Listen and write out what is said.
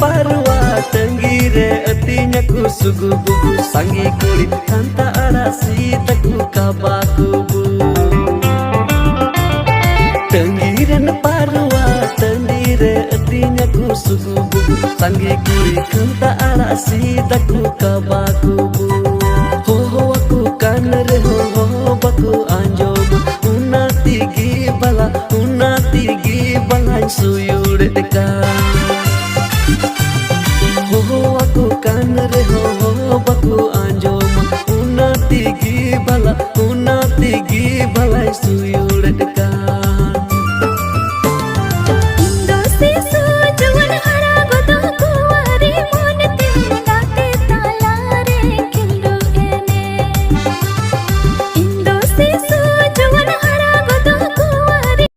parwa tenggire etinya ku sugu bubu sangi kulit kanta arasi taku kabakubu tenggiren parwa tenggire etinya ku sugu bubu sangi kulit kanta arasi taku kabakubu ho aku kan re ho baku anjom unati gi bala suyur dekat ho aku kan re ho baku anjom unati gi bala suyur